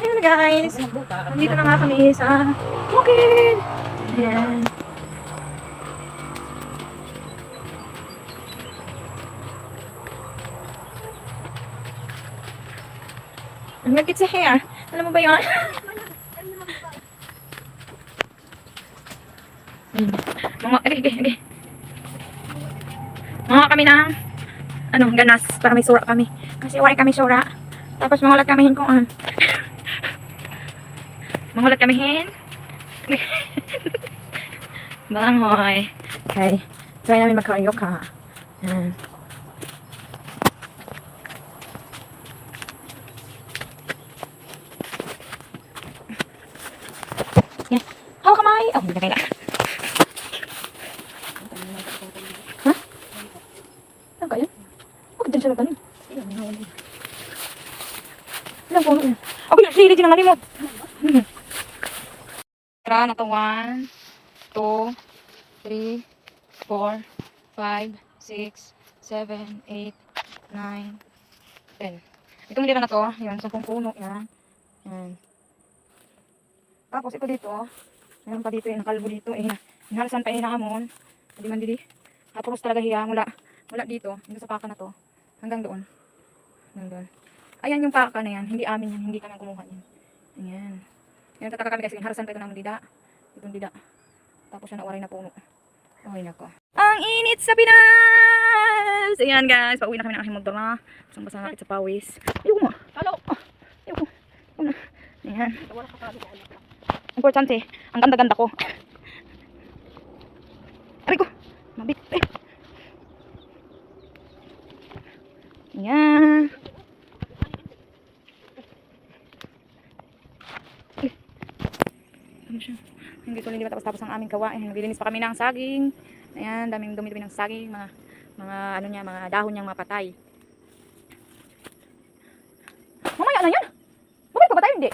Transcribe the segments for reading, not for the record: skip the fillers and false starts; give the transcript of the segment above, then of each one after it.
Ayan guys. Nandito na nga kami sa bukid. Ayan. Ang lagkit sa hair. Alam mo ba yun? Okay. Mga kami ng ganas para may sura kami. Kasi wala kami sura. Tapos mangulat kami kung mangulat kami bangoy. Okay. Try namin mag-karaoke. Ayan. Hawak kamay. Oh, hindi na kailangan. Ha? Saan ka yun? Bakit dyan siya nagtanim? Ilan po? Ako yung sili din ang nalimot. Tara na to. 1, 2, 3, 4, 5, 6, 7, 8, 9, 10. Itong lira na to, yan, 10 puno, yan. Yan. Tapos ito dito, meron pa dito, nakalbo dito, inhalasan pa hamon. Hindi man dili. Hapuros talaga hiya, mula dito, hanggang sa paka na to, hanggang doon. Hanggang doon. Ayan yung paka na yan, hindi amin yan, hindi kami kumuha yan. Ayan. Yan, tataka kami kasi inhalasan pa ito ng dida. Itong dida. Tapos siya nawaray na puno. Okay na ko. Ang init sa Pinas! Ayan guys, pauwi na kami ng aking motor na. Basang basa nakit sa pawis. Ayoko mo. Halo! Ayoko. Ayan. Importante, ang ganda-ganda ko. Aray ko! Mabit. Ayan. Hindi ko hindi pa tapos ang aming gawain. Naglilinis pa kami ng saging. Ayan, daming dumi-dumi ng saging, mga dahon niyang mapatay. Mamaya na yan. Bakit pa ba tayo hindi?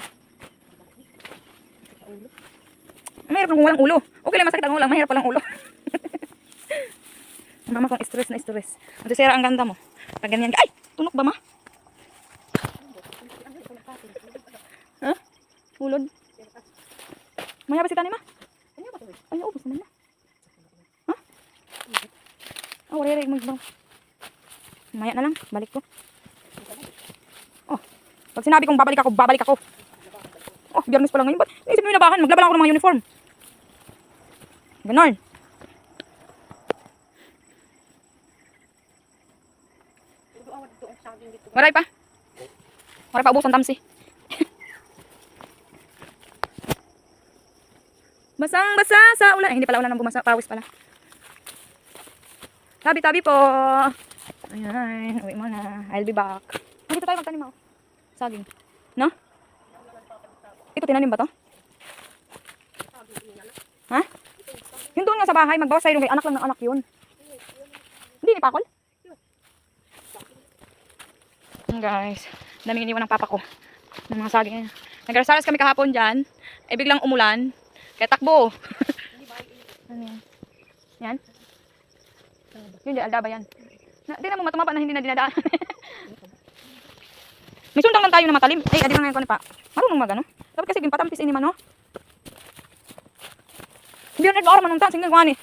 Mahirap kung walang ulo. Okay lang, masakit ang ulo. Mahirap palang ulo. Mama kong stress na stress. Ito sira ang ganda mo. Pag ganyan. Ay! Tunok ba ma? Ha? Ulod? Maya ba si tani ma? Ay, naubos naman na. Ha? Oh, wala magbaw. Maya na lang. Balik ko. Oh. Pag sinabi kong babalik ako. Oh, biyernes pa lang ngayon. Ba't naisip mo yung labahan? Maglaban ako ng mga uniform. Ganon. Maray pa. Maray pa ubusan tamsi. Basang-basa sa ulan. Hindi pala ulan ng bumasa. Pawis pala. Tabi-tabi po. Ayan. Uwi mo na. I'll be back. Dito tayo magtanim ako. Saging. No? Ito tinanim ba to? Ha? Yung doon nga sa bahay. Magbawas tayo. Anak lang ng anak yun. Hindi ni Pakol? Guys. Daming iniwan ng papa ko. Ng mga saging. Nag-rasaras kami kahapon dyan. Eh biglang umulan. Kaya takbo. Ano yan? Yan? Yun di, aldaba yan. Tingnan mo matumaba na hindi na dinadaan. May sundang lang tayo na matalim. Ay, adi lang ngayon ko pa. Marunong magano. Dapat kasi ginpatampis ini man, no? Hindi na nagbaara man ng tan. Singgal ko ani.